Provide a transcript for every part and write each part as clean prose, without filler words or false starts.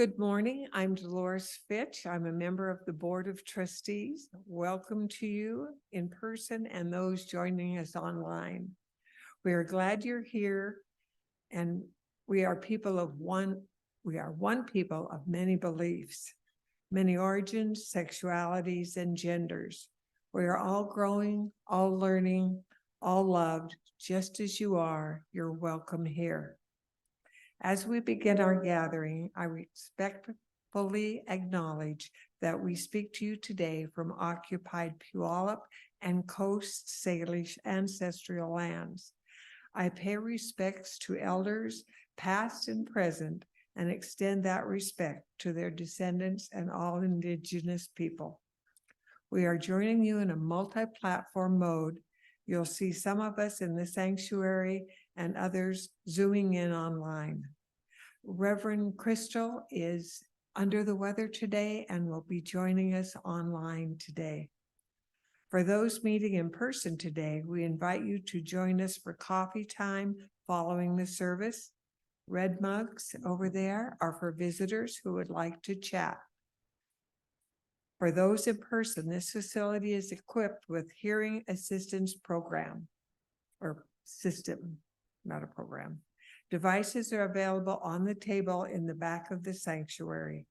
Good morning. I'm Dolores Fitch. I'm a member of the Board of Trustees. Welcome to you in person and those joining us online. We are glad you're here, and we are one people of many beliefs, many origins, sexualities, and genders. We are all growing, all learning, all loved, just as you are. You're welcome here. As we begin our gathering, I respectfully acknowledge that we speak to you today from occupied Puyallup and Coast Salish ancestral lands. I pay respects to elders, past and present, and extend that respect to their descendants and all Indigenous people. We are joining you in a multi-platform mode. You'll see some of us in the sanctuary and others zooming in online. Reverend Crystal is under the weather today and will be joining us online today. For those meeting in person today, we invite you to join us for coffee time following the service. Red mugs over there are for visitors who would like to chat. For those in person, this facility is equipped with hearing assistance program or system, not a program. Devices are available on the table in the back of the sanctuary.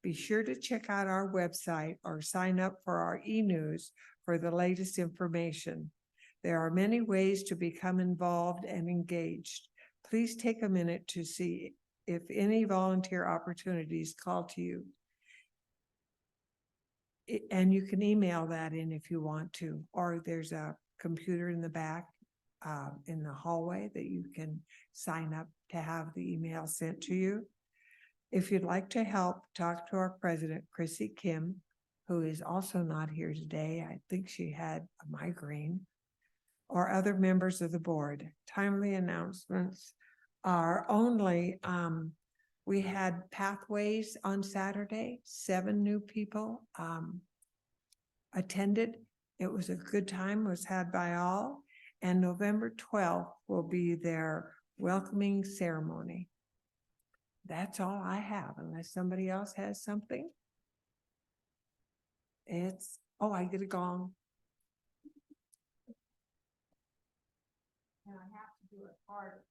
Be sure to check out our website or sign up for our e-news for the latest information. There are many ways to become involved and engaged. Please take a minute to see if any volunteer opportunities call to you. And you can email that in if you want to, or there's a computer in the back in the hallway that you can sign up to have the email sent to you. If you'd like to help, talk to our president, Chrissy Kim, who is also not here today. I think she had a migraine, or other members of the board. Timely announcements are only, we had Pathways on Saturday, 7 new people attended. It was a good time, was had by all. And November 12th will be their welcoming ceremony. That's all I have, unless somebody else has something. I get a gong. And I have to do it hard.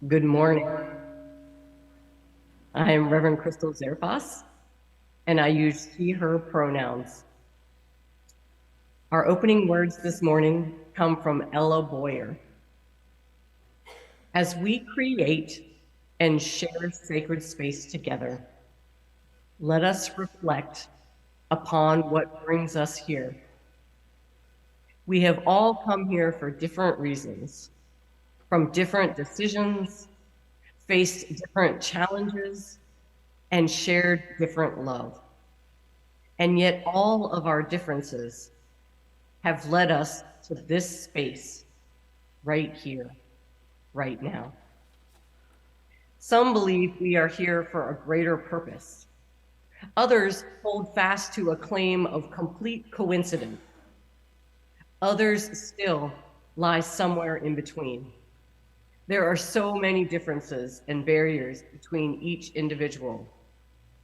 Good morning. I am Reverend Crystal Zerfoss, and I use she, her pronouns. Our opening words this morning come from Ella Boyer. As we create and share sacred space together, let us reflect upon what brings us here. We have all come here for different reasons, from different decisions, faced different challenges, and shared different love. And yet all of our differences have led us to this space right here, right now. Some believe we are here for a greater purpose. Others hold fast to a claim of complete coincidence. Others still lie somewhere in between. There are so many differences and barriers between each individual.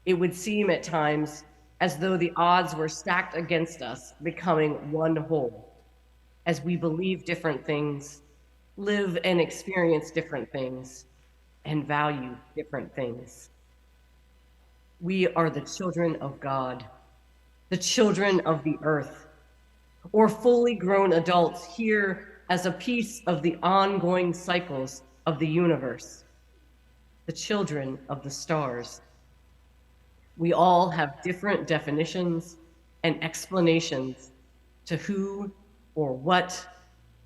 It would seem at times as though the odds were stacked against us, becoming one whole, as we believe different things, live and experience different things, and value different things. We are the children of God, the children of the earth, or fully grown adults here as a piece of the ongoing cycles of the universe, the children of the stars. We all have different definitions and explanations to who or what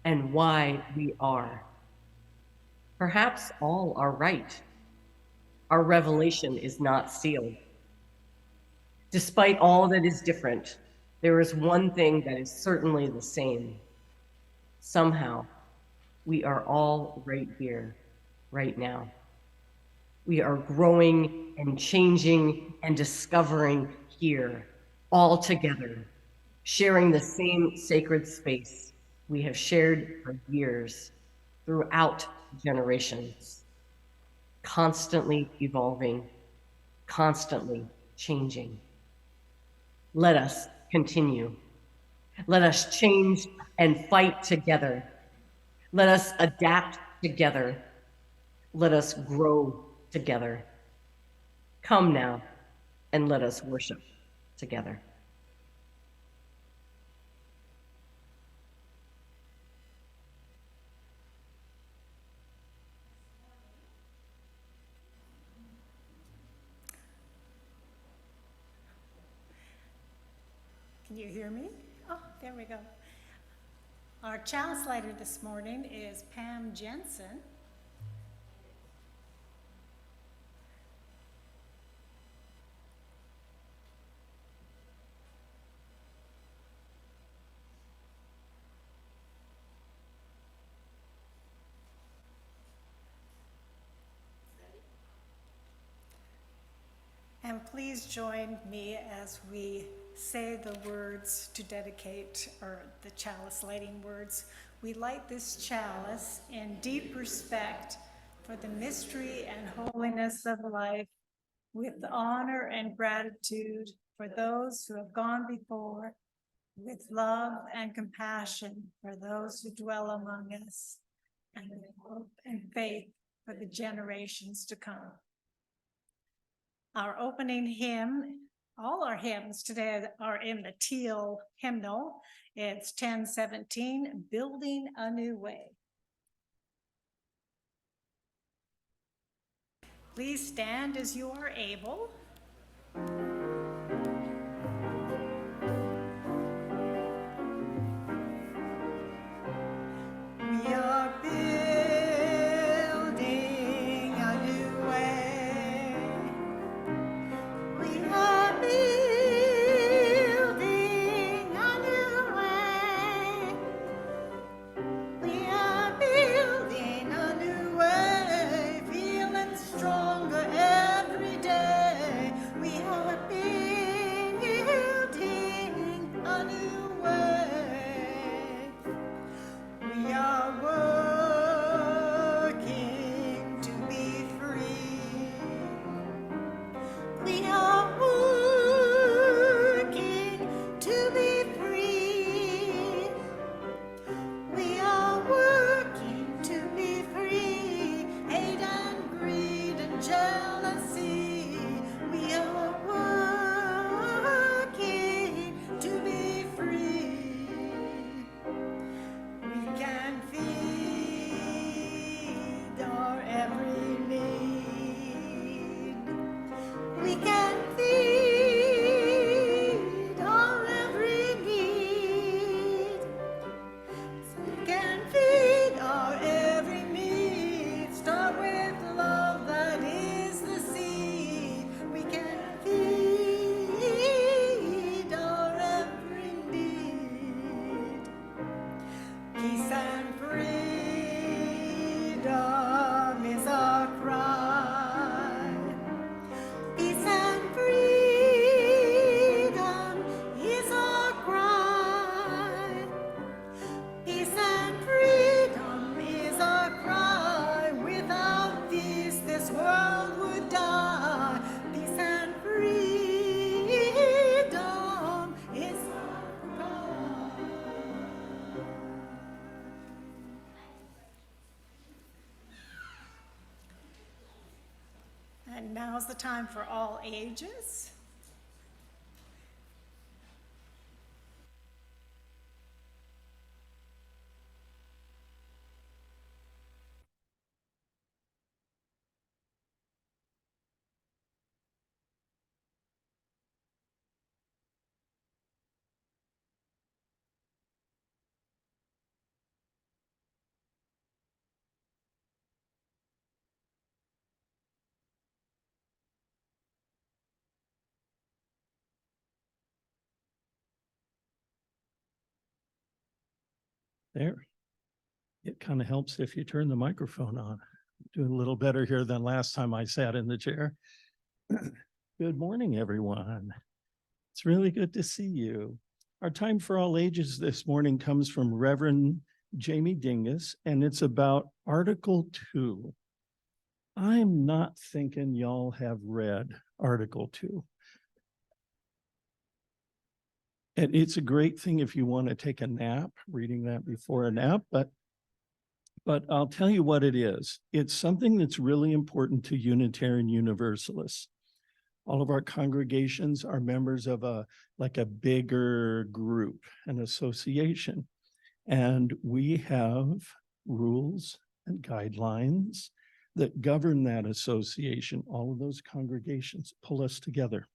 and why we are. Perhaps all are right. Our revelation is not sealed. Despite all that is different, there is one thing that is certainly the same. Somehow, we are all right here, right now. We are growing and changing and discovering here, all together, sharing the same sacred space we have shared for years, throughout generations, constantly evolving, constantly changing. Let us continue. Let us change and fight together. Let us adapt together. Let us grow together. Come now and let us worship together. Can you hear me? Oh, there we go. Our chalice lighter this morning is Pam Jensen. And please join me as we say the words to dedicate, or the chalice lighting words. We light this chalice in deep respect for the mystery and holiness of life, with honor and gratitude for those who have gone before, with love and compassion for those who dwell among us, and with hope and faith for the generations to come. Our opening hymn, all our hymns today are in the teal hymnal. It's 1017, Building a New Way. Please stand as you are able. We are building a new way. We are building a new way. We are building a new way, feeling stronger every day. We are And now's the time for all ages. There. It kind of helps if you turn the microphone on. Doing a little better here than last time I sat in the chair. Good morning, everyone. It's really good to see you. Our time for all ages this morning comes from Reverend Jamie Dingus, and it's about Article 2. I'm not thinking y'all have read Article 2. And it's a great thing if you want to take a nap, reading that before a nap, but I'll tell you what it is. It's something that's really important to Unitarian Universalists. All of our congregations are members of a bigger group, an association. And we have rules and guidelines that govern that association. All of those congregations pull us together.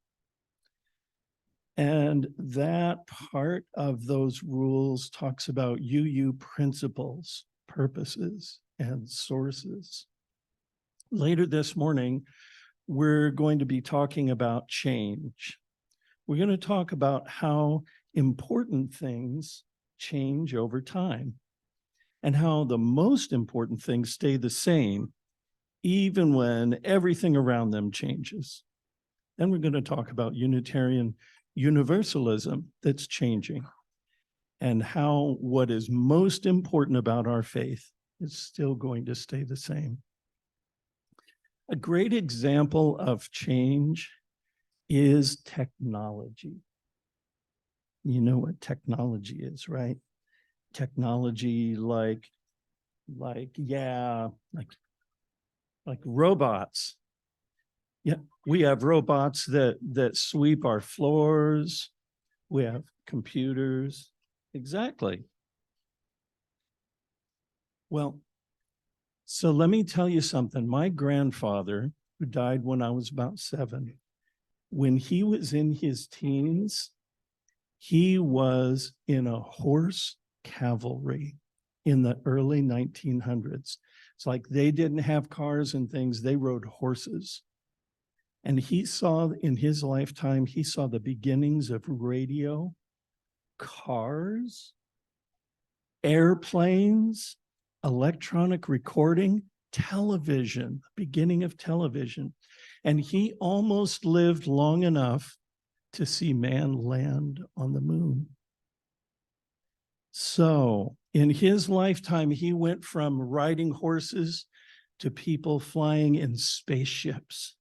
And that part of those rules talks about UU principles, purposes, and sources. Later this morning, we're going to be talking about change. We're going to talk about how important things change over time and how the most important things stay the same, even when everything around them changes. Then we're going to talk about Unitarian Universalism that's changing and how what is most important about our faith is still going to stay the same. A great example of change is technology. You know what technology is, right? Technology like robots. Yeah, we have robots that sweep our floors. We have computers. Exactly. Well, so let me tell you something. My grandfather, who died when I was about 7, when he was in his teens, he was in a horse cavalry in the early 1900s. It's like they didn't have cars and things, they rode horses. And he saw in his lifetime, he saw the beginnings of radio, cars, airplanes, electronic recording, television, beginning of television. And he almost lived long enough to see man land on the moon. So in his lifetime, he went from riding horses to people flying in spaceships.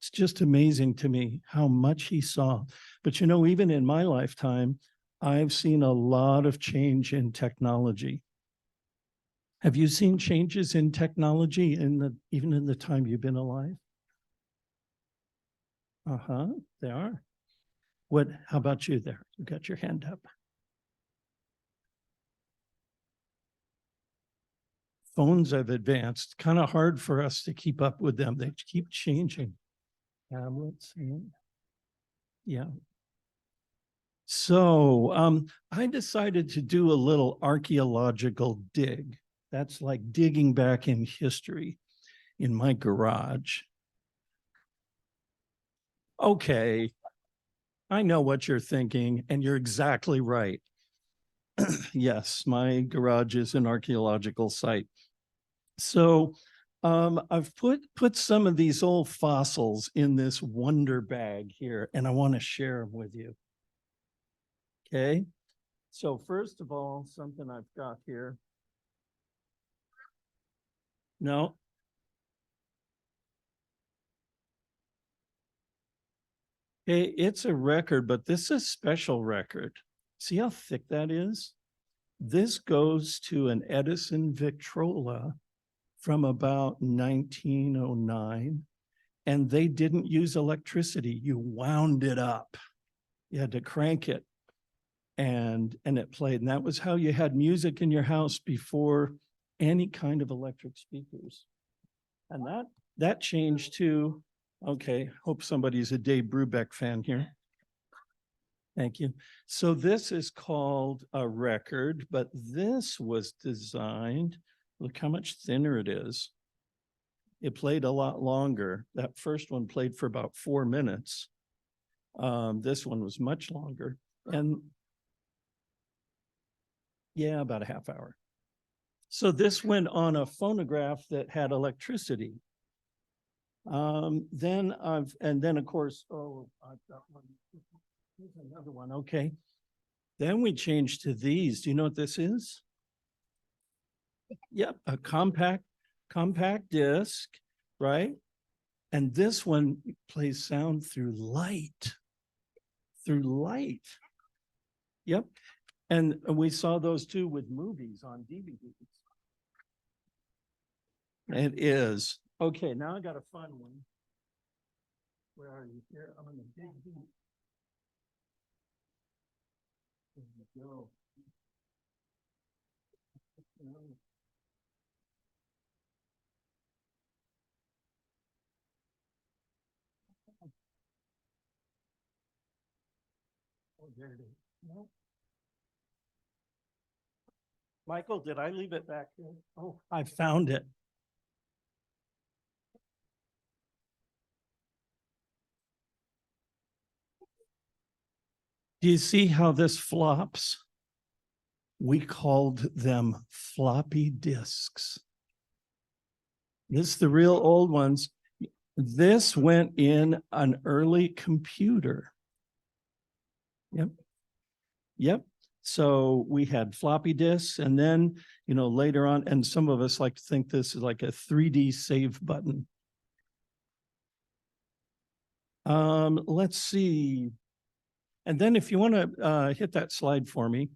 It's just amazing to me how much he saw. But you know, even in my lifetime, I've seen a lot of change in technology. Have you seen changes in technology even in the time you've been alive? They are. How about you there? You got your hand up. Phones have advanced. Kind of hard for us to keep up with them. They keep changing. Tablets, yeah. So I decided to do a little archaeological dig. That's like digging back in history in my garage. Okay, I know what you're thinking, and you're exactly right. Yes, my garage is an archaeological site. So I've put some of these old fossils in this wonder bag here, and I want to share them with you. Okay, so first of all, something I've got here. No. Okay, it's a record, but this is a special record. See how thick that is? This goes to an Edison Victrola from about 1909. and they didn't use electricity. You wound it up. You had to crank it and it played. And that was how you had music in your house before any kind of electric speakers. And that changed to, okay, hope somebody's a Dave Brubeck fan here. Thank you. So this is called a record, but this was designed, look how much thinner it is. It played a lot longer. That first one played for about 4 minutes. This one was much longer. And yeah, about a half hour. So this went on a phonograph that had electricity. Then of course, I've got one. Here's another one. Okay. Then we changed to these. Do you know what this is? Yep, a compact disc, right? And this one plays sound through light. Yep. And we saw those too with movies on DVDs. It is. Okay, now I got a fun one. Where are you? Here, I'm gonna dig deep. There we go. Oh, there it is. No. Michael, did I leave it back here? Oh, I found it. Do you see how this flops? We called them floppy disks. This is the real old ones. This went in an early computer. Yep. So we had floppy disks, and then, later on, and some of us like to think this is like a 3D save button. Let's see. And then if you want to hit that slide for me.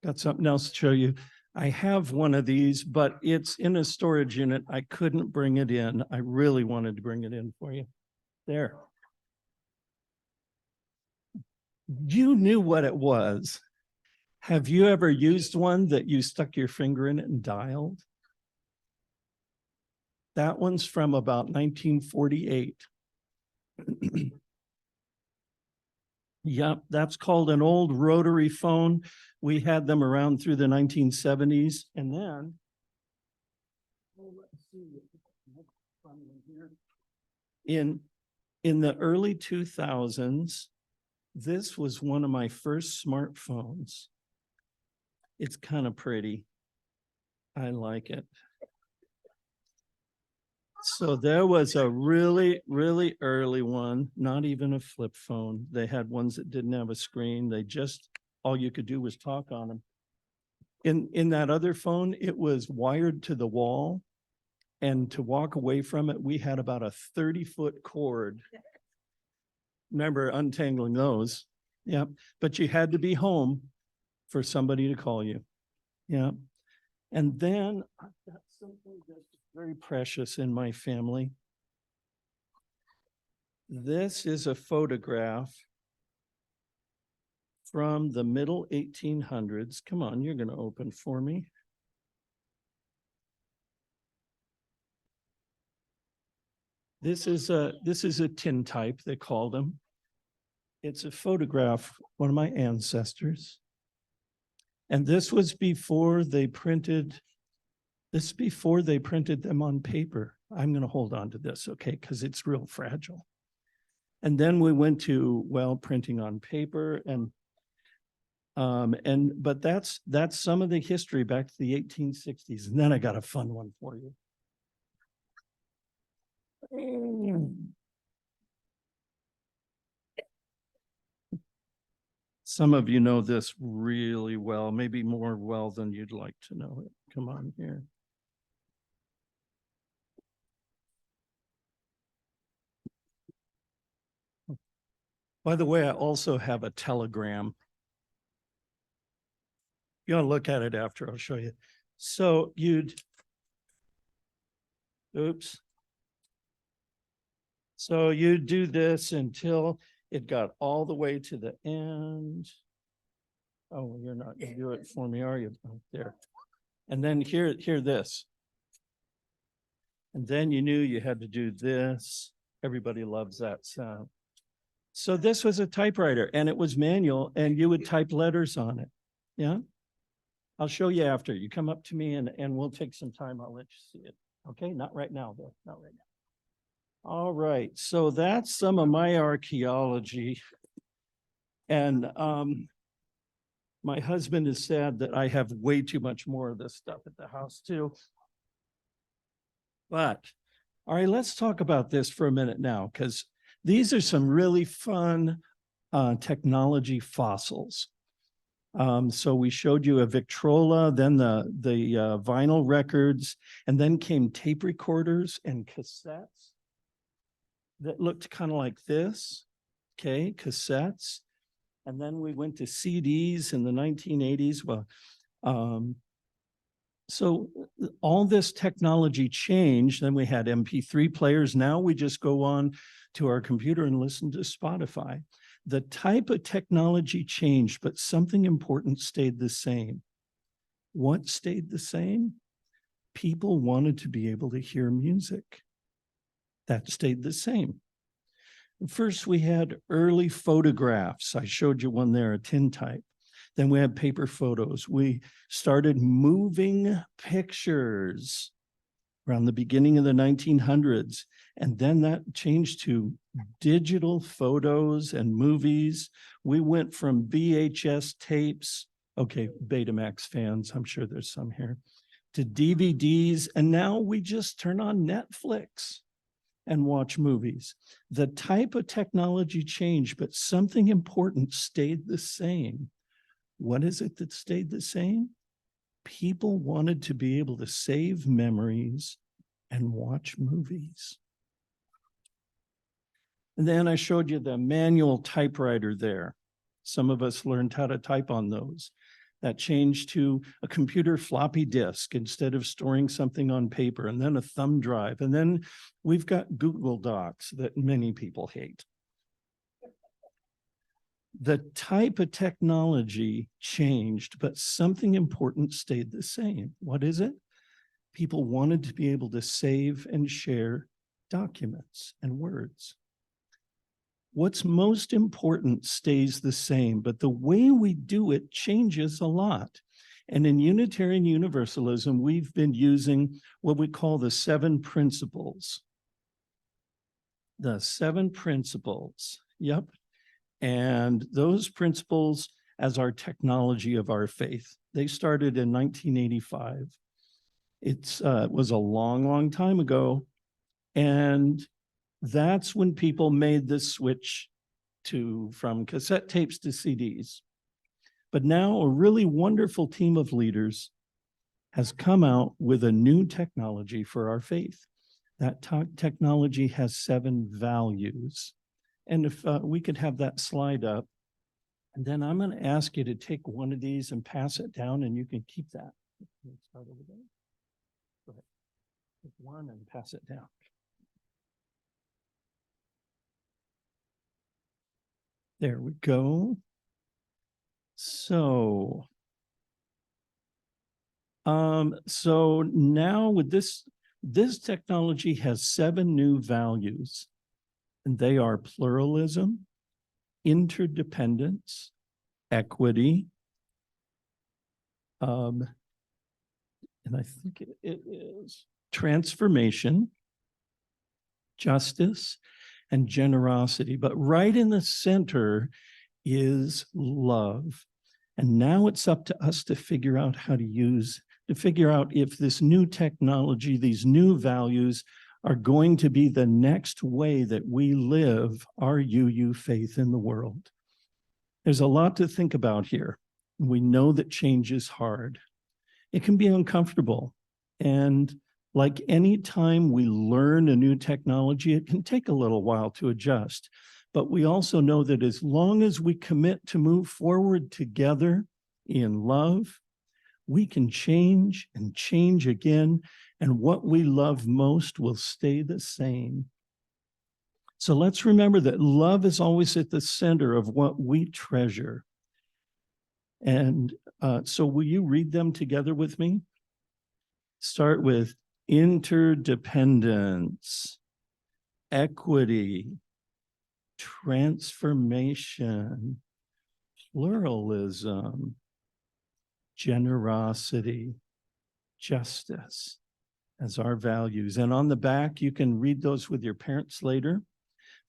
Got something else to show you. I have one of these, but it's in a storage unit. I couldn't bring it in. I really wanted to bring it in for you. There. You knew what it was. Have you ever used one that you stuck your finger in it and dialed? That one's from about 1948. Yep, that's called an old rotary phone. We had them around through the 1970s. And then, let's see, in the early 2000s, this was one of my first smartphones. It's kind of pretty. I like it. So there was a really, really early one, not even a flip phone. They had ones that didn't have a screen. All you could do was talk on them. In that other phone, it was wired to the wall. And to walk away from it, we had about a 30-foot cord. Remember untangling those. Yeah, but you had to be home for somebody to call you. Yeah. And then I've got something that's very precious in my family. This is a photograph from the middle 1800s. Come on, you're going to open for me. This is a tintype, they called them. It's a photograph, one of my ancestors. And this was before they printed them on paper. I'm going to hold on to this, okay, because it's real fragile. And then we went to, printing on paper but that's some of the history back to the 1860s. And then I got a fun one for you. Some of you know this really well, maybe more well than you'd like to know it. Come on here. By the way, I also have a telegram. You want to look at it after, I'll show you. So Oops. So you do this until it got all the way to the end. Oh, you're not gonna do it for me, are you? Oh, there. And then hear this. And then you knew you had to do this. Everybody loves that sound. So this was a typewriter and it was manual and you would type letters on it. Yeah. I'll show you after. You come up to me and we'll take some time. I'll let you see it. Okay. Not right now though. Not right now. All right. So that's some of my archaeology. And my husband is sad that I have way too much more of this stuff at the house too. But all right, let's talk about this for a minute now, because these are some really fun technology fossils. So we showed you a Victrola, then the vinyl records, and then came tape recorders and cassettes that looked kind of like this. Okay, cassettes. And then we went to CDs in the 1980s. Well, so all this technology changed. Then we had MP3 players. Now we just go on to our computer and listen to Spotify. The type of technology changed, but something important stayed the same. What stayed the same? People wanted to be able to hear music. That stayed the same. First, we had early photographs. I showed you one there, a tintype. Then we had paper photos. We started moving pictures around the beginning of the 1900s. And then that changed to digital photos and movies. We went from VHS tapes, okay, Betamax fans, I'm sure there's some here, to DVDs. And now we just turn on Netflix and watch movies. The type of technology changed, but something important stayed the same. What is it that stayed the same? People wanted to be able to save memories and watch movies. And then I showed you the manual typewriter there. Some of us learned how to type on those. That changed to a computer floppy disk instead of storing something on paper, and then a thumb drive. And then we've got Google Docs that many people hate. The type of technology changed, but something important stayed the same. What is it? People wanted to be able to save and share documents and words. What's most important stays the same, but the way we do it changes a lot. And in Unitarian Universalism, we've been using what we call the 7 principles. The 7 principles, yep. And those principles as our technology of our faith. They started in 1985. It was a long, long time ago. And that's when people made the switch from cassette tapes to CDs. But now a really wonderful team of leaders has come out with a new technology for our faith. That technology has 7 values. And if we could have that slide up, and then I'm going to ask you to take one of these and pass it down, and you can keep that. Start over there. Go ahead. Take one and pass it down. There we go. So now with this technology has 7 new values, and they are pluralism, interdependence, equity, and I think it is transformation, justice, and generosity. But right in the center is love. And now it's up to us to figure out how to figure out if this new technology, these new values are going to be the next way that we live our UU faith in the world. There's a lot to think about here. We know that change is hard. It can be uncomfortable. And like any time we learn a new technology, it can take a little while to adjust. But we also know that as long as we commit to move forward together in love, we can change and change again, and what we love most will stay the same. So let's remember that love is always at the center of what we treasure. And so will you read them together with me? Start with interdependence, equity, transformation, pluralism, generosity, justice as our values. And on the back, you can read those with your parents later.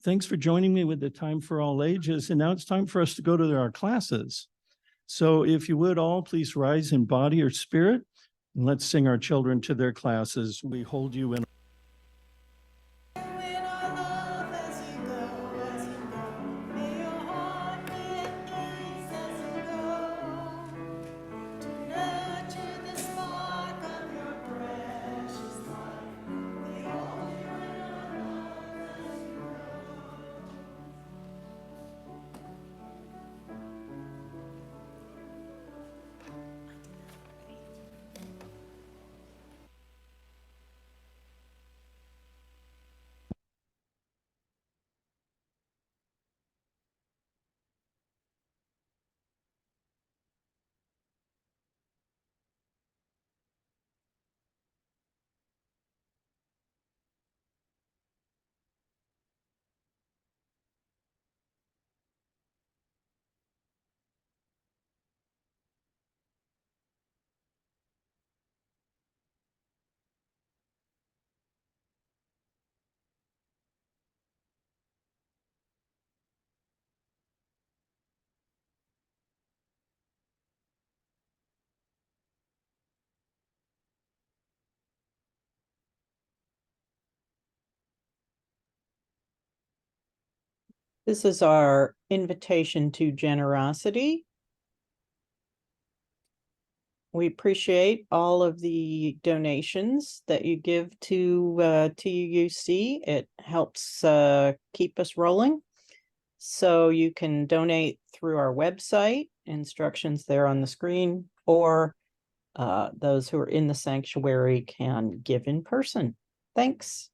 Thanks for joining me with the Time for All Ages. And now it's time for us to go to our classes. So if you would all please rise in body or spirit, and let's sing our children to their classes. We hold you in. This is our invitation to generosity. We appreciate all of the donations that you give to TUUC. It helps keep us rolling. So you can donate through our website, instructions there on the screen, or those who are in the sanctuary can give in person. Thanks.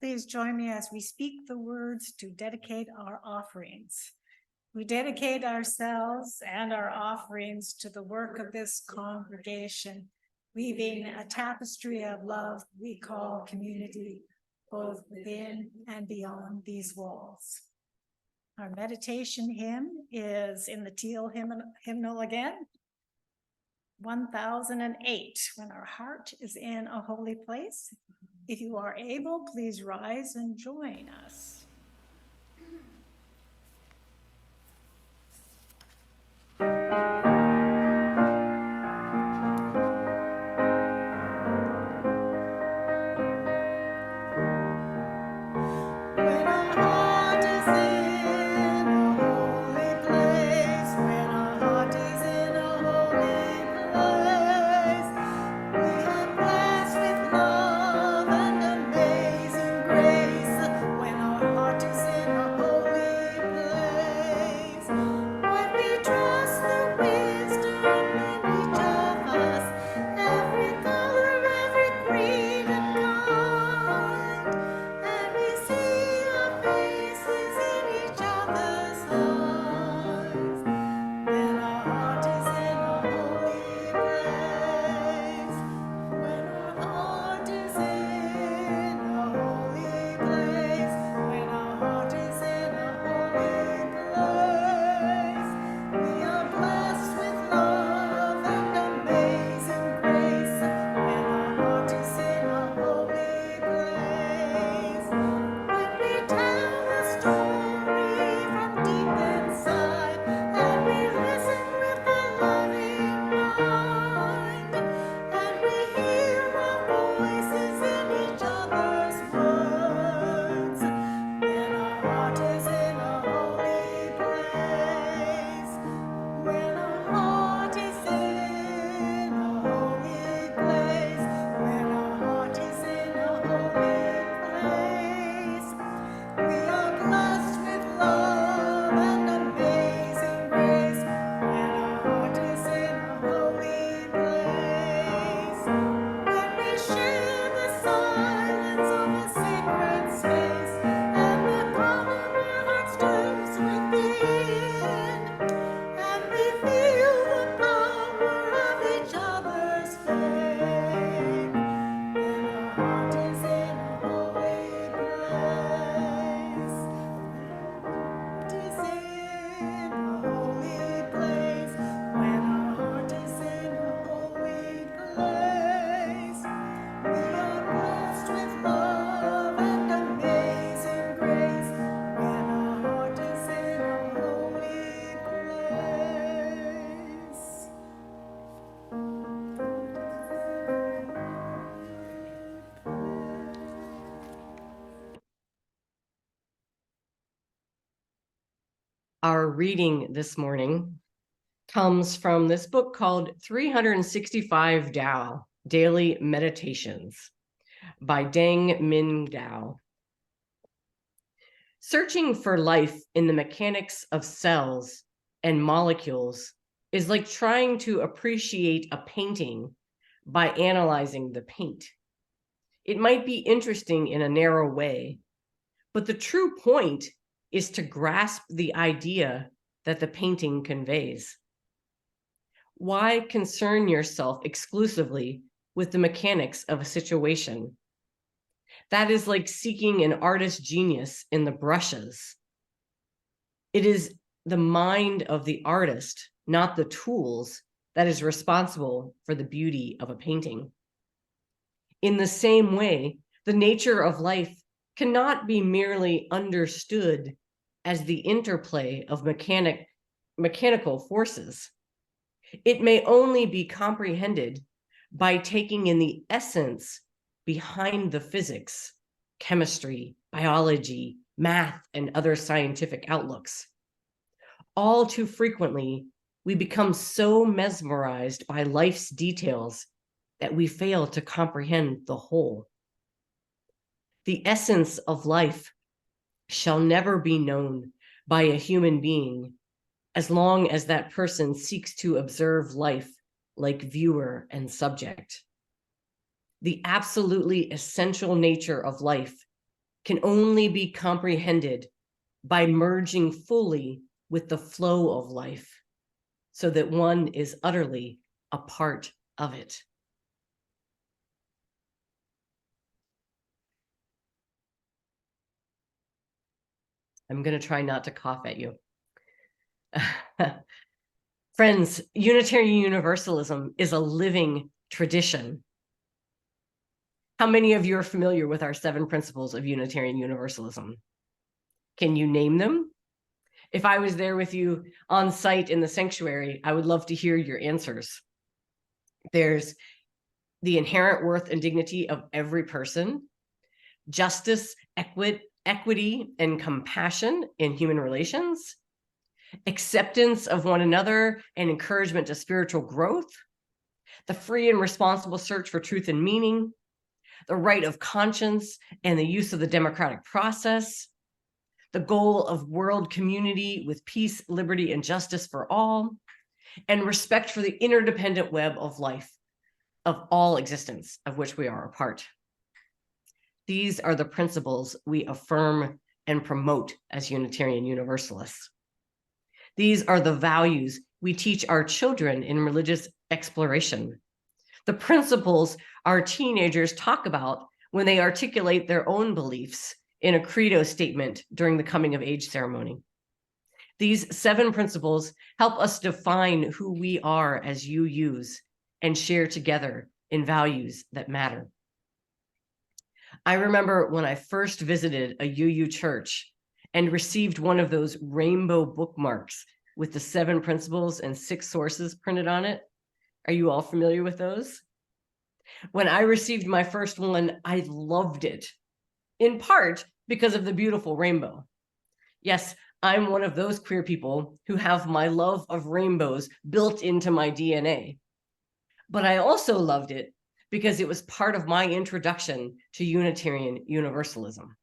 Please join me as we speak the words to dedicate our offerings. We dedicate ourselves and our offerings to the work of this congregation, weaving a tapestry of love we call community, both within and beyond these walls. Our meditation hymn is in the teal hymnal again. 1008, When Our Heart is in a Holy Place. If you are able, please rise and join us. Our reading this morning comes from this book called 365 Tao, Daily Meditations by Deng Min Dao. Searching for life in the mechanics of cells and molecules is like trying to appreciate a painting by analyzing the paint. It might be interesting in a narrow way, but the true point is to grasp the idea that the painting conveys. Why concern yourself exclusively with the mechanics of a situation? That is like seeking an artist's genius in the brushes. It is the mind of the artist, not the tools, that is responsible for the beauty of a painting. In the same way, the nature of life cannot be merely understood as the interplay of mechanical forces. It may only be comprehended by taking in the essence behind the physics, chemistry, biology, math, and other scientific outlooks. All too frequently, we become so mesmerized by life's details that we fail to comprehend the whole. The essence of life shall never be known by a human being as long as that person seeks to observe life like viewer and subject. The absolutely essential nature of life can only be comprehended by merging fully with the flow of life, so that one is utterly a part of it. I'm going to try not to cough at you. Friends, Unitarian Universalism is a living tradition. How many of you are familiar with our 7 principles of Unitarian Universalism? Can you name them? If I was there with you on site in the sanctuary, I would love to hear your answers. There's the inherent worth and dignity of every person, justice, equity, and compassion in human relations, acceptance of one another and encouragement to spiritual growth, the free and responsible search for truth and meaning, the right of conscience and the use of the democratic process, the goal of world community with peace, liberty, and justice for all, and respect for the interdependent web of life, of all existence, of which we are a part. These are the principles we affirm and promote as Unitarian Universalists. These are the values we teach our children in religious exploration, the principles our teenagers talk about when they articulate their own beliefs in a credo statement during the coming of age ceremony. These 7 principles help us define who we are as UUs and share together in values that matter. I remember when I first visited a UU church and received one of those rainbow bookmarks with the 7 principles and 6 sources printed on it. Are you all familiar with those? When I received my first one, I loved it, in part because of the beautiful rainbow. Yes, I'm one of those queer people who have my love of rainbows built into my DNA. But I also loved it because it was part of my introduction to Unitarian Universalism.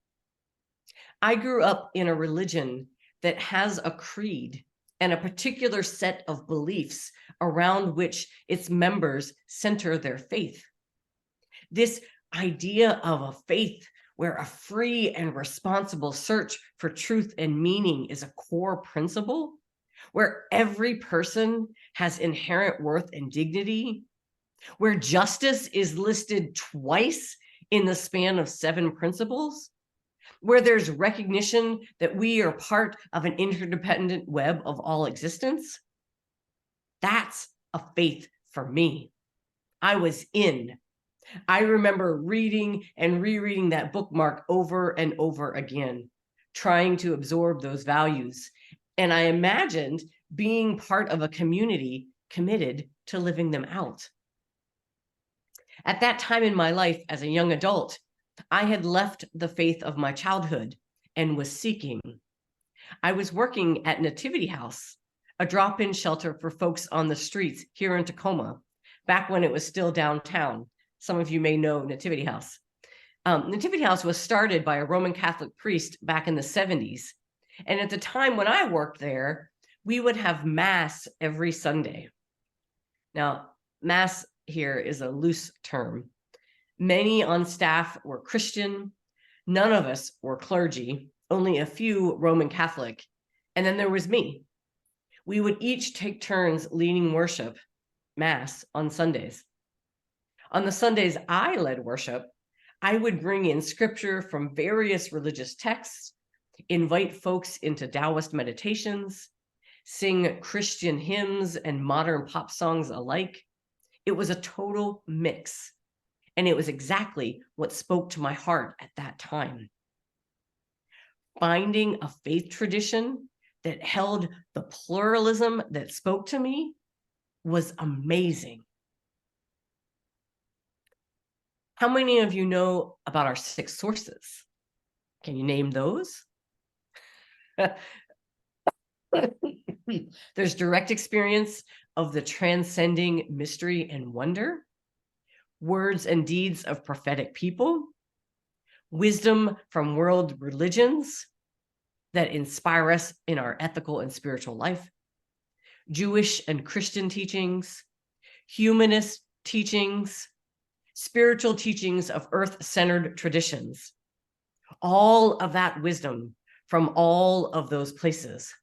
I grew up in a religion that has a creed and a particular set of beliefs around which its members center their faith. This idea of a faith where a free and responsible search for truth and meaning is a core principle, where every person has inherent worth and dignity, where justice is listed twice in the span of 7 principles, where there's recognition that we are part of an interdependent web of all existence. That's a faith for me. I was in. I remember reading and rereading that bookmark over and over again, trying to absorb those values. And I imagined being part of a community committed to living them out. At that time in my life as a young adult, I had left the faith of my childhood and was seeking. I was working at Nativity House, a drop-in shelter for folks on the streets here in Tacoma, back when it was still downtown. Some of you may know Nativity House. Nativity House was started by a Roman Catholic priest back in the 70s. And at the time when I worked there, we would have Mass every Sunday. Now, Mass here is a loose term. Many on staff were Christian. None of us were clergy, only a few Roman Catholic. And then there was me. We would each take turns leading worship, Mass, on Sundays. On the Sundays I led worship, I would bring in scripture from various religious texts, invite folks into Taoist meditations, sing Christian hymns and modern pop songs alike. It was a total mix, and it was exactly what spoke to my heart at that time. Finding a faith tradition that held the pluralism that spoke to me was amazing. How many of you know about our 6 sources? Can you name those? There's direct experience of the transcending mystery and wonder, words and deeds of prophetic people, wisdom from world religions that inspire us in our ethical and spiritual life, Jewish and Christian teachings, humanist teachings, spiritual teachings of earth-centered traditions, all of that wisdom from all of those places.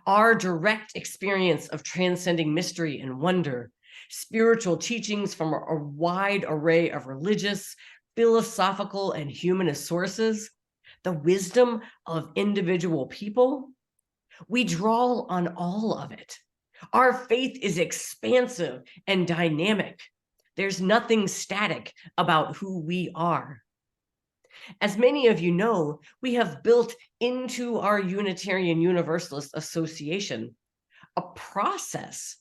Our direct experience of transcending mystery and wonder, spiritual teachings from a wide array of religious, philosophical, and humanist sources, the wisdom of individual people, we draw on all of it. Our faith is expansive and dynamic. There's nothing static about who we are. As many of you know, we have built into our Unitarian Universalist Association a process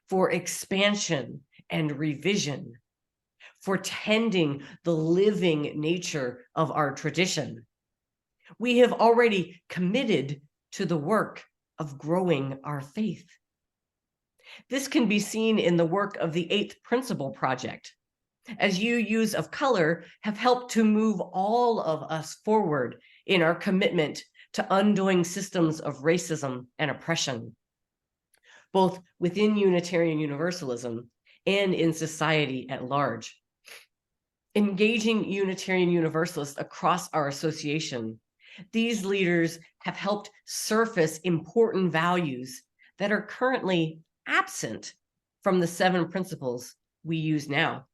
for expansion and revision, for tending the living nature of our tradition. We have already committed to the work of growing our faith. This can be seen in the work of the Eighth Principle Project, as UUs of color have helped to move all of us forward in our commitment to undoing systems of racism and oppression, both within Unitarian Universalism and in society at large. Engaging Unitarian Universalists across our association, these leaders have helped surface important values that are currently absent from the 7 principles we use now.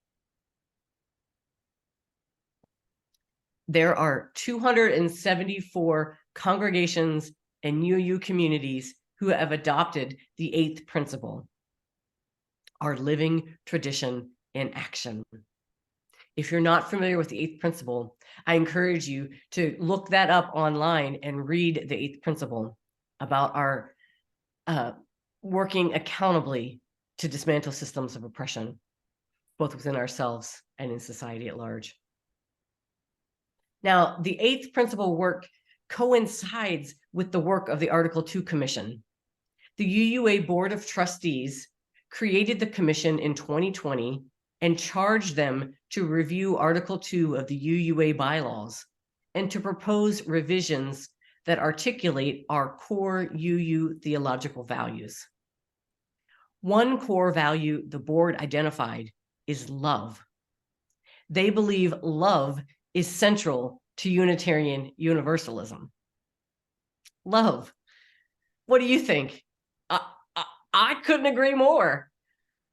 There are 274 congregations and UU communities who have adopted the 8th principle, our living tradition in action. If you're not familiar with the 8th principle, I encourage you to look that up online and read the 8th principle about our working accountably to dismantle systems of oppression, both within ourselves and in society at large. Now, the 8th principle work coincides with the work of the Article 2 Commission. The UUA Board of Trustees created the commission in 2020 and charged them to review Article 2 of the UUA bylaws and to propose revisions that articulate our core UU theological values. One core value the board identified is love. They believe love is central to Unitarian Universalism. Love. What do you think? I couldn't agree more.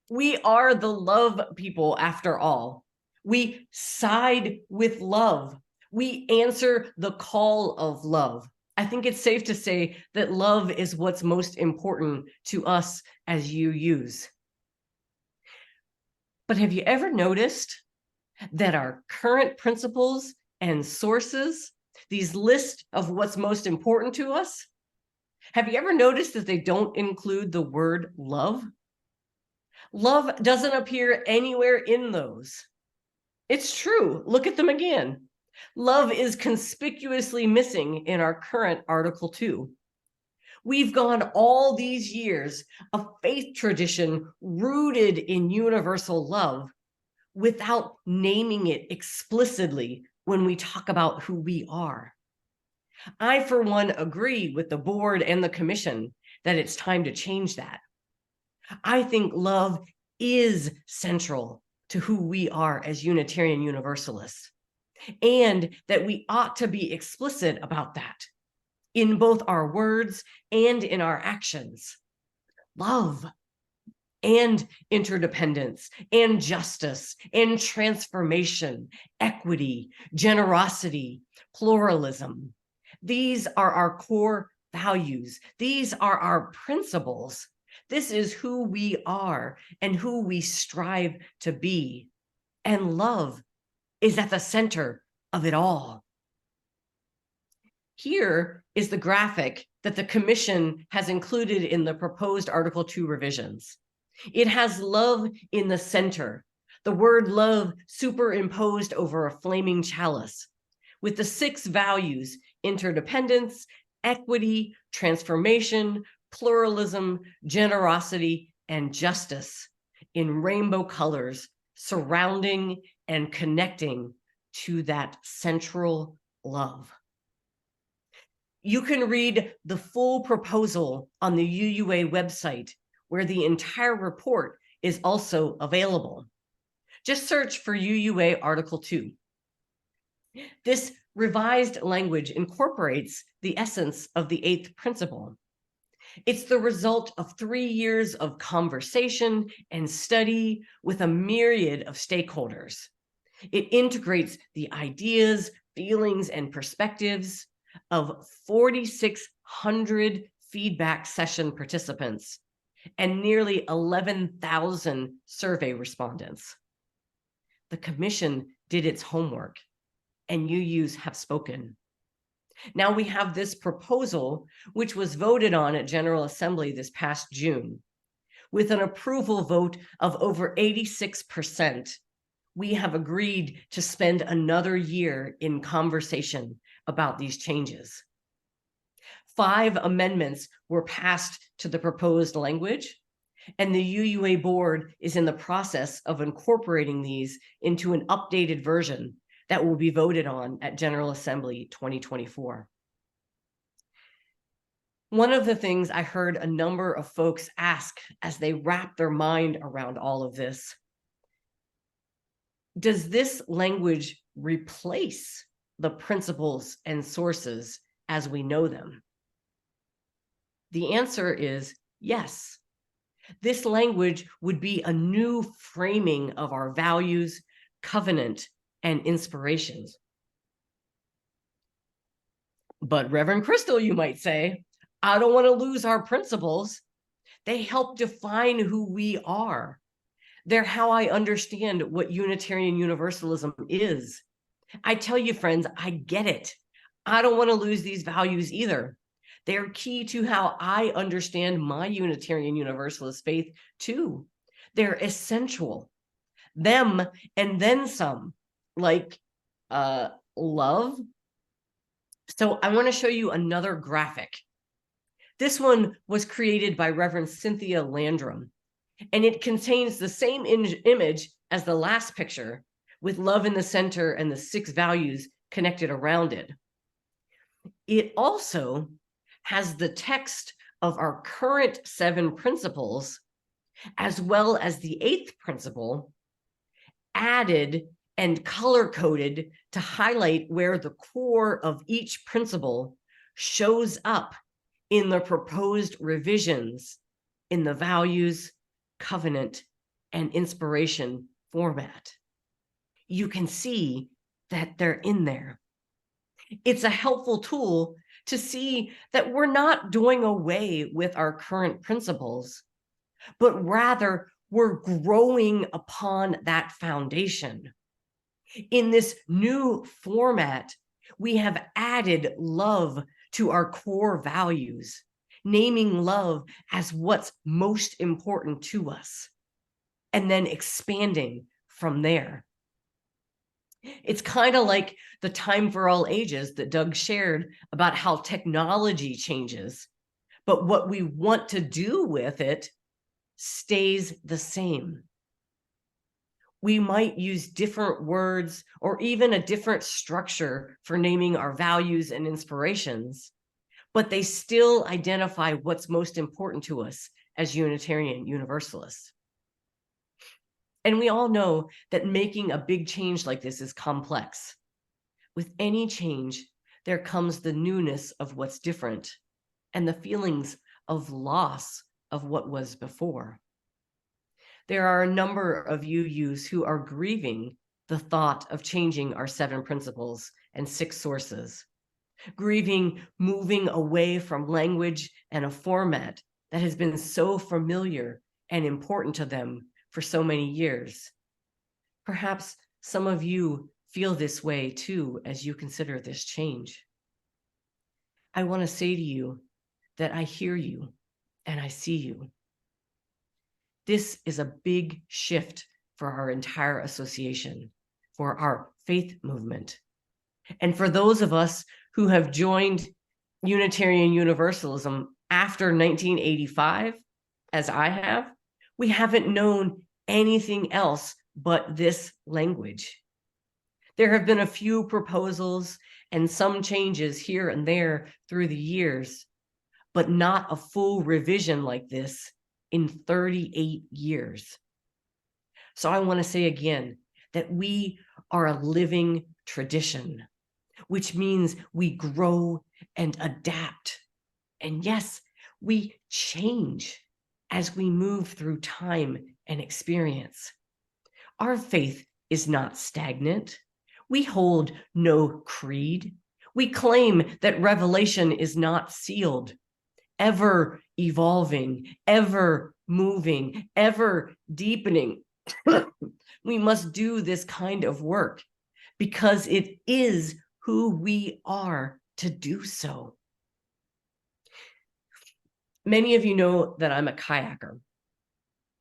We are the love people after all. We side with love. We answer the call of love. I think it's safe to say that love is what's most important to us as UUs. But have you ever noticed that our current principles and sources, these lists of what's most important to us, have you ever noticed that they don't include the word love? Love doesn't appear anywhere in those. It's true. Look at them again. Love is conspicuously missing in our current Article 2. We've gone all these years of faith tradition rooted in universal love without naming it explicitly when we talk about who we are. I, for one, agree with the board and the commission that it's time to change that. I think love is central to who we are as Unitarian Universalists, and that we ought to be explicit about that in both our words and in our actions. Love and interdependence and justice and transformation, equity, generosity, pluralism. These are our core values. These are our principles. This is who we are and who we strive to be. And love is at the center of it all. Here is the graphic that the commission has included in the proposed Article 2 revisions. It has love in the center, the word love superimposed over a flaming chalice, with the 6 values: interdependence, equity, transformation, pluralism, generosity, and justice in rainbow colors, surrounding and connecting to that central love. You can read the full proposal on the UUA website, where the entire report is also available. Just search for UUA Article 2. This revised language incorporates the essence of the eighth principle. It's the result of 3 years of conversation and study with a myriad of stakeholders. It integrates the ideas, feelings, and perspectives of 4,600 feedback session participants and nearly 11,000 survey respondents. The commission did its homework, and UUs have spoken. Now we have this proposal, which was voted on at General Assembly this past June. With an approval vote of over 86%, we have agreed to spend another year in conversation about these changes. 5 amendments were passed to the proposed language, and the UUA board is in the process of incorporating these into an updated version that will be voted on at General Assembly 2024. One of the things I heard a number of folks ask as they wrap their mind around all of this: does this language replace the principles and sources as we know them? The answer is yes. This language would be a new framing of our values, covenant, and inspirations. But Reverend Crystal, you might say, I don't want to lose our principles. They help define who we are. They're how I understand what Unitarian Universalism is. I tell you, friends, I get it. I don't want to lose these values either. They're key to how I understand my Unitarian Universalist faith too. They're essential. Them and then some, like love. So I want to show you another graphic. This one was created by Reverend Cynthia Landrum, and it contains the same image as the last picture, with love in the center and the 6 values connected around it. It also has the text of our current 7 principles, as well as the 8th principle, added and color-coded to highlight where the core of each principle shows up in the proposed revisions in the values, covenant, and inspiration format. You can see that they're in there. It's a helpful tool to see that we're not doing away with our current principles, but rather we're growing upon that foundation. In this new format, we have added love to our core values, naming love as what's most important to us, and then expanding from there. It's kind of like the time for all ages that Doug shared about how technology changes, but what we want to do with it stays the same. We might use different words or even a different structure for naming our values and inspirations, but they still identify what's most important to us as Unitarian Universalists. And we all know that making a big change like this is complex. With any change, there comes the newness of what's different and the feelings of loss of what was before. There are a number of UUs who are grieving the thought of changing our 7 principles and 6 sources, grieving moving away from language and a format that has been so familiar and important to them for so many years. Perhaps some of you feel this way too as you consider this change. I want to say to you that I hear you and I see you. This is a big shift for our entire association, for our faith movement. And for those of us who have joined Unitarian Universalism after 1985, as I have, we haven't known anything else but this language. There have been a few proposals and some changes here and there through the years, but not a full revision like this in 38 years. So I want to say again that we are a living tradition. which means we grow and adapt. And yes, we change as we move through time and experience. Our faith is not stagnant. We hold no creed. We claim that revelation is not sealed, ever evolving, ever moving, ever deepening. We must do this kind of work because it is who we are to do so. Many of you know that I'm a kayaker.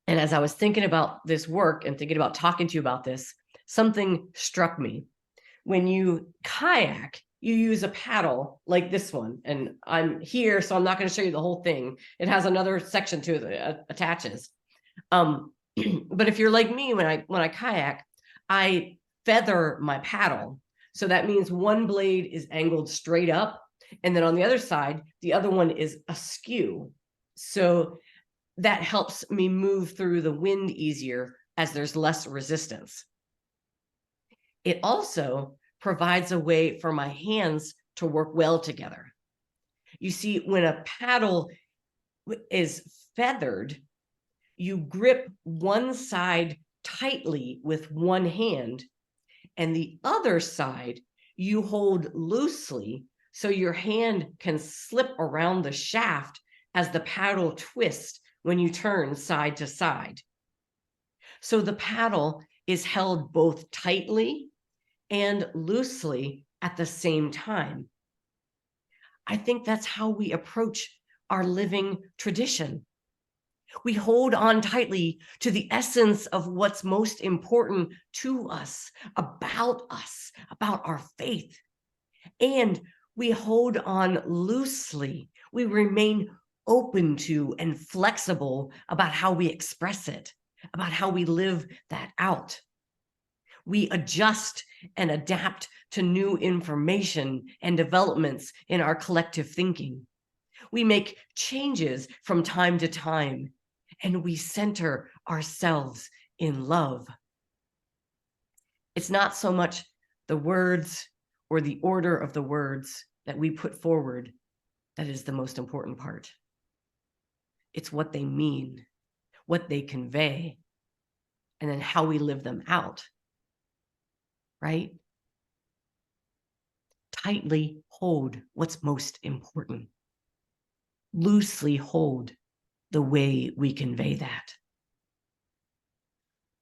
And as I was thinking about this work and thinking about talking to you about this, something struck me. When you kayak, you use a paddle like this one. And I'm here, so I'm not going to show you the whole thing. It has another section to it that attaches. But if you're like me, when I kayak, I feather my paddle. So that means one blade is angled straight up. And then on the other side, the other one is askew. So that helps me move through the wind easier as there's less resistance. It also provides a way for my hands to work well together. You see, when a paddle is feathered, you grip one side tightly with one hand, and the other side you hold loosely so your hand can slip around the shaft as the paddle twists when you turn side to side. So the paddle is held both tightly and loosely at the same time. I think that's how we approach our living tradition. We hold on tightly to the essence of what's most important to us, about our faith. And we hold on loosely. We remain open to and flexible about how we express it, about how we live that out. We adjust and adapt to new information and developments in our collective thinking. We make changes from time to time, and we center ourselves in love. It's not so much the words or the order of the words that we put forward that is the most important part. It's what they mean, what they convey, and then how we live them out, right? Tightly hold what's most important. Loosely hold the way we convey that.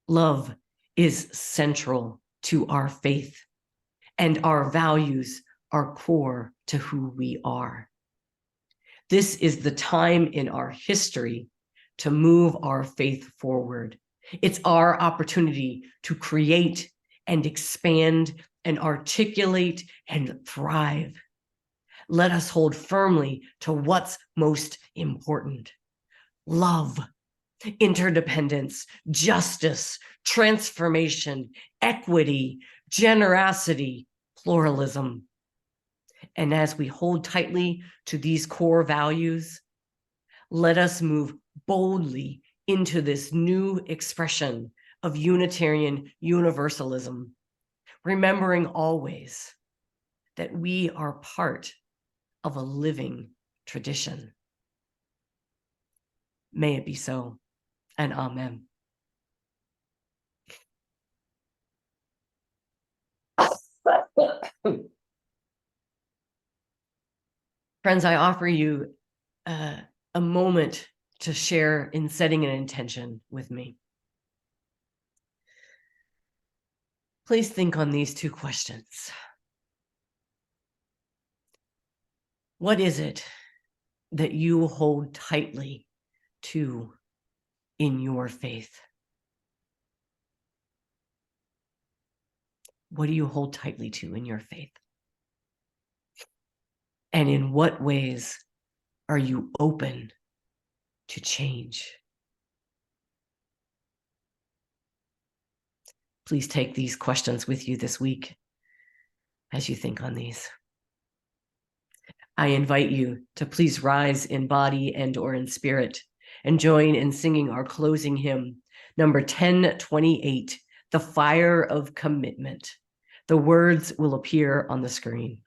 Love is central to our faith, and our values are core to who we are. This is the time in our history to move our faith forward. It's our opportunity to create and expand and articulate and thrive. Let us hold firmly to what's most important. Love, interdependence, justice, transformation, equity, generosity, pluralism. And as we hold tightly to these core values, let us move boldly into this new expression of Unitarian Universalism, remembering always that we are part of a living tradition. May it be so, and amen. Friends, I offer you a moment to share in setting an intention with me. Please think on these two questions. What is it that you hold tightly to in your faith? What do you hold tightly to in your faith? And in what ways are you open to change? Please take these questions with you this week as you think on these. I invite you to please rise in body and or in spirit and join in singing our closing hymn, number 1028, The Fire of Commitment, The words will appear on the screen.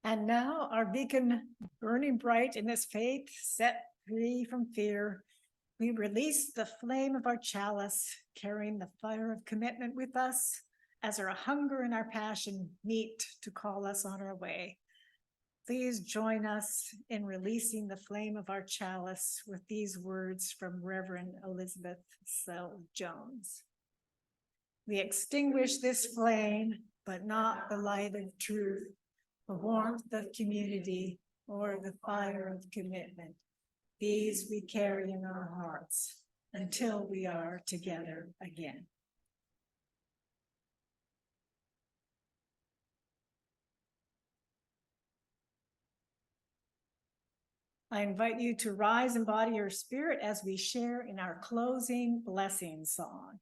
And now our beacon burning bright in this faith, set free from fear, we release the flame of our chalice, carrying the fire of commitment with us as our hunger and our passion meet to call us on our way. Please join us in releasing the flame of our chalice with these words from Reverend Elizabeth Sell Jones. We extinguish this flame, but not the light of truth, the warmth of community, or the fire of commitment. These we carry in our hearts until we are together again. I invite you to rise and body your spirit as we share in our closing blessing song.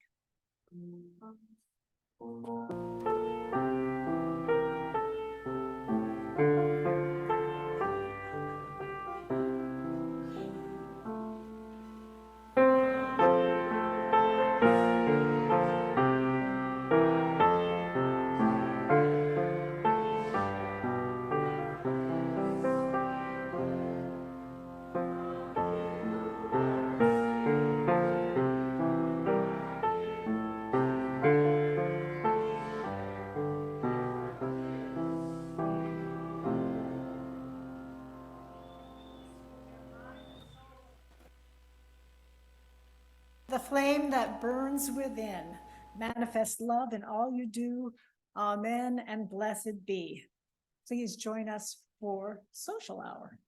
flame that burns within. Manifest love in all you do. Amen and blessed be. Please join us for social hour.